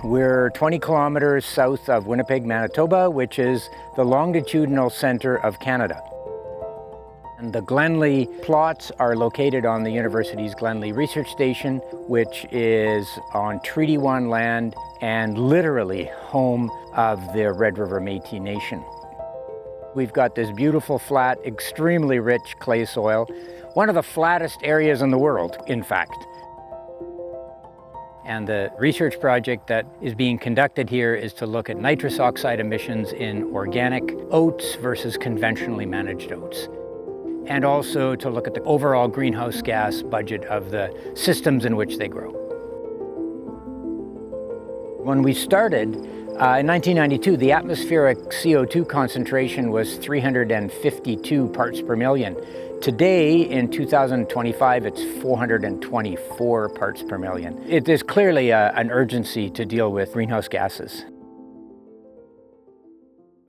We're 20 kilometers south of Winnipeg, Manitoba, which is the longitudinal center of Canada. And the Glenlee plots are located on the university's Glenlee Research Station, which is on Treaty 1 land and literally home of the Red River Métis Nation. We've got this beautiful, flat, extremely rich clay soil, one of the flattest areas in the world, in fact. And the research project that is being conducted here is to look at nitrous oxide emissions in organic oats versus conventionally managed oats. And also to look at the overall greenhouse gas budget of the systems in which they grow. When we started, in 1992, the atmospheric CO2 concentration was 352 parts per million. Today, in 2025, it's 424 parts per million. It is clearly an urgency to deal with greenhouse gases.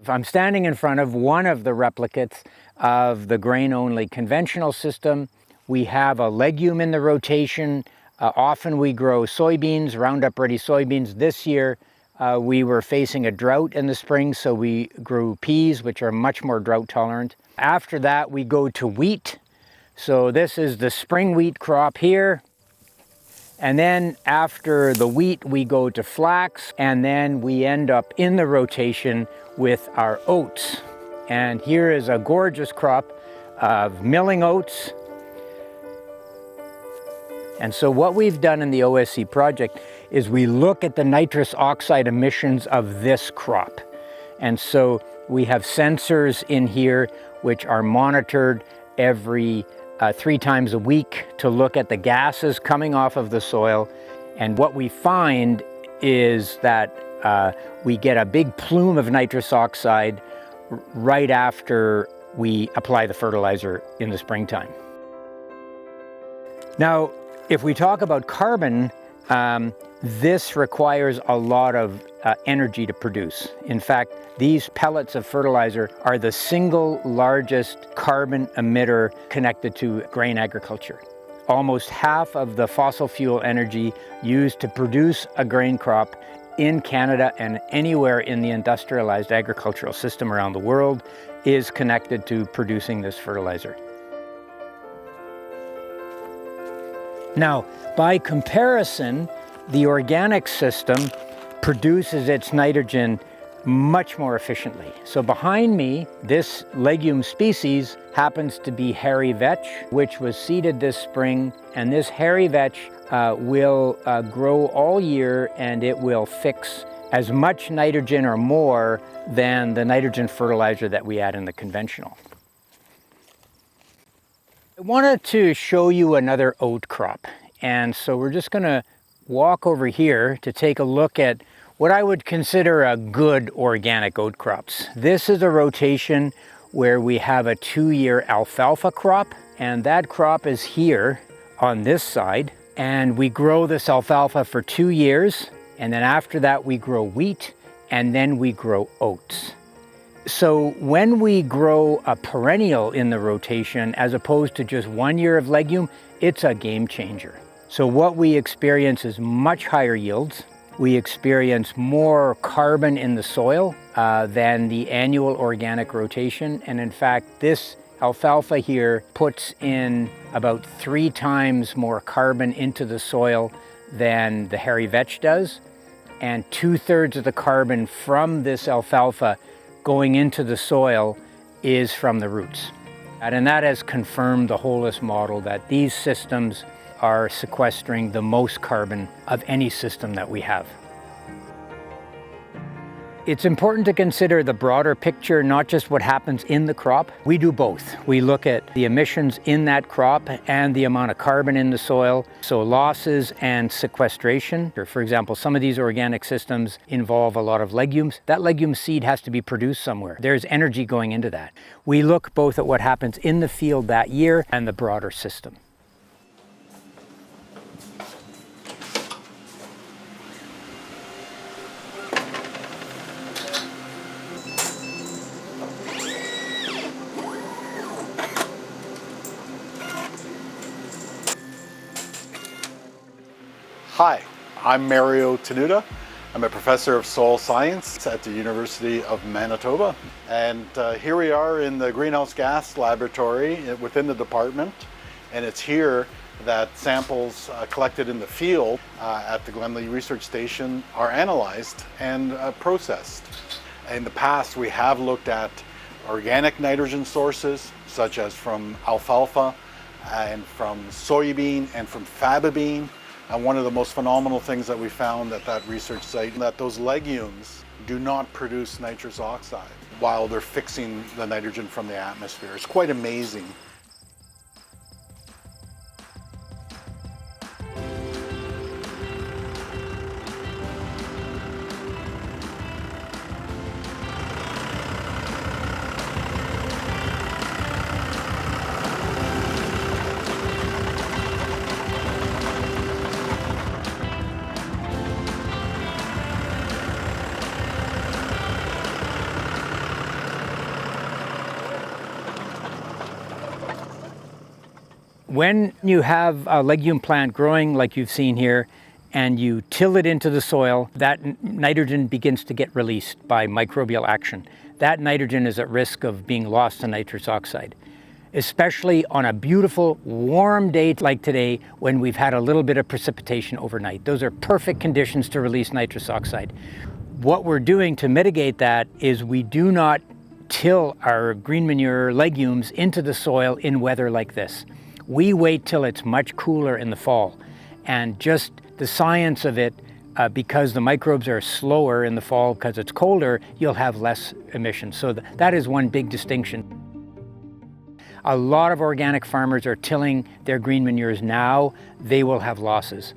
I'm standing in front of one of the replicates of the grain-only conventional system. We have a legume in the rotation. Often we grow soybeans, Roundup-ready soybeans. This year, we were facing a drought in the spring, so we grew peas, which are much more drought tolerant. After that, we go to wheat. So this is the spring wheat crop here. And then after the wheat, we go to flax, and then we end up in the rotation with our oats. And here is a gorgeous crop of milling oats. And so what we've done in the OSC project is we look at the nitrous oxide emissions of this crop. And so we have sensors in here which are monitored every 3 times a week to look at the gases coming off of the soil. And what we find is that we get a big plume of nitrous oxide right after we apply the fertilizer in the springtime. Now, if we talk about carbon, this requires a lot of energy to produce. In fact, these pellets of fertilizer are the single largest carbon emitter connected to grain agriculture. Almost half of the fossil fuel energy used to produce a grain crop in Canada and anywhere in the industrialized agricultural system around the world is connected to producing this fertilizer. Now, by comparison, the organic system produces its nitrogen much more efficiently. So behind me, this legume species happens to be hairy vetch, which was seeded this spring, and this hairy vetch will grow all year, and it will fix as much nitrogen or more than the nitrogen fertilizer that we add in the conventional. I wanted to show you another oat crop, and so we're just going to walk over here to take a look at what I would consider a good organic oat crops. This is a rotation where we have a 2-year alfalfa crop, and that crop is here on this side, and we grow this alfalfa for 2 years, and then after that we grow wheat, and then we grow oats. So when we grow a perennial in the rotation as opposed to just 1 year of legume, it's a game changer. So what we experience is much higher yields. We experience more carbon in the soil than the annual organic rotation. And in fact, this alfalfa here puts in about 3 times more carbon into the soil than the hairy vetch does. And 2/3 of the carbon from this alfalfa going into the soil is from the roots. And that has confirmed the Holus model that these systems are sequestering the most carbon of any system that we have. It's important to consider the broader picture, not just what happens in the crop. We do both. We look at the emissions in that crop and the amount of carbon in the soil, so losses and sequestration. For example, some of these organic systems involve a lot of legumes. That legume seed has to be produced somewhere. There's energy going into that. We look both at what happens in the field that year and the broader system. Hi, I'm Mario Tenuta. I'm a professor of soil science at the University of Manitoba, and here we are in the greenhouse gas laboratory within the department, and it's here that samples collected in the field at the Glenlee Research Station are analyzed and processed. In the past, we have looked at organic nitrogen sources, such as from alfalfa and from soybean and from faba bean. And one of the most phenomenal things that we found at that research site, that those legumes do not produce nitrous oxide while they're fixing the nitrogen from the atmosphere. It's quite amazing. When you have a legume plant growing like you've seen here and you till it into the soil, that nitrogen begins to get released by microbial action. That nitrogen is at risk of being lost to nitrous oxide, especially on a beautiful warm day like today when we've had a little bit of precipitation overnight. Those are perfect conditions to release nitrous oxide. What we're doing to mitigate that is we do not till our green manure legumes into the soil in weather like this. We wait till it's much cooler in the fall, and just the science of it, because the microbes are slower in the fall because it's colder, you'll have less emissions. So that is one big distinction. A lot of organic farmers are tilling their green manures now. They will have losses.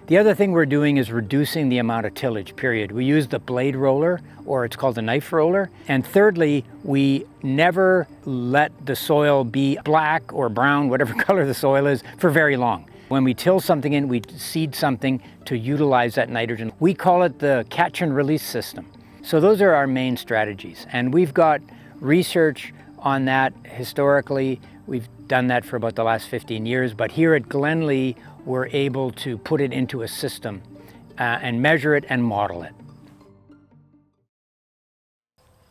The other thing we're doing is reducing the amount of tillage, period. We use the blade roller, or it's called a knife roller. And thirdly, we never let the soil be black or brown, whatever color the soil is, for very long. When we till something in, we seed something to utilize that nitrogen. We call it the catch and release system. So those are our main strategies. And we've got research on that historically. We've done that for about the last 15 years. But here at Glenlee, we're able to put it into a system and measure it and model it.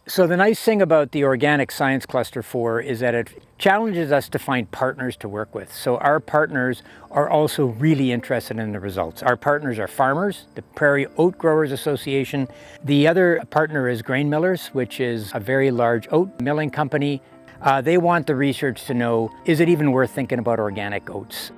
So the nice thing about the Organic Science Cluster 4 is that it challenges us to find partners to work with. So our partners are also really interested in the results. Our partners are farmers, the Prairie Oat Growers Association. The other partner is grain millers, which is a very large oat milling company. They want the research to know, is it even worth thinking about organic oats?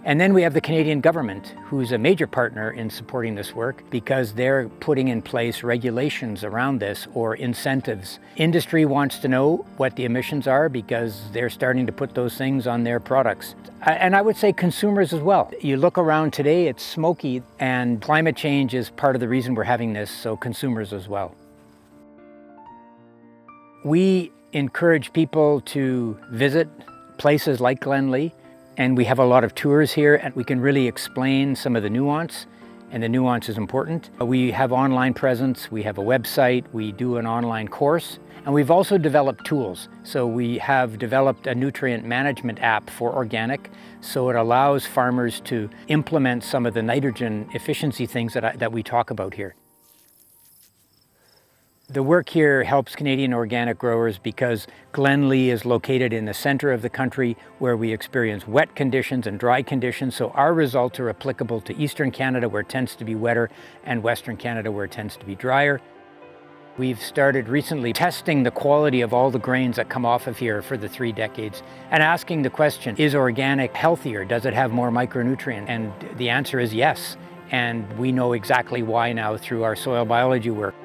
And then we have the Canadian government, who's a major partner in supporting this work because they're putting in place regulations around this or incentives. Industry wants to know what the emissions are because they're starting to put those things on their products. And I would say consumers as well. You look around today, it's smoky, and climate change is part of the reason we're having this, so consumers as well. We encourage people to visit places like Glenlee. And we have a lot of tours here, and we can really explain some of the nuance, and the nuance is important. We have online presence, we have a website, we do an online course, and we've also developed tools. So we have developed a nutrient management app for organic, so it allows farmers to implement some of the nitrogen efficiency things that we talk about here. The work here helps Canadian organic growers because Glenlee is located in the center of the country where we experience wet conditions and dry conditions, so our results are applicable to Eastern Canada where it tends to be wetter and Western Canada where it tends to be drier. We've started recently testing the quality of all the grains that come off of here for the 3 decades and asking the question, is organic healthier? Does it have more micronutrients? And the answer is yes, and we know exactly why now through our soil biology work.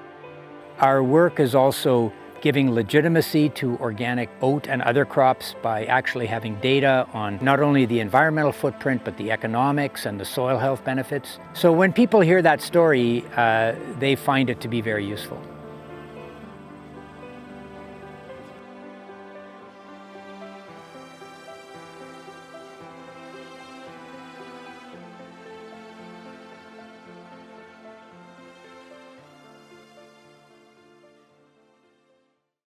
Our work is also giving legitimacy to organic oat and other crops by actually having data on not only the environmental footprint, but the economics and the soil health benefits. So when people hear that story, they find it to be very useful.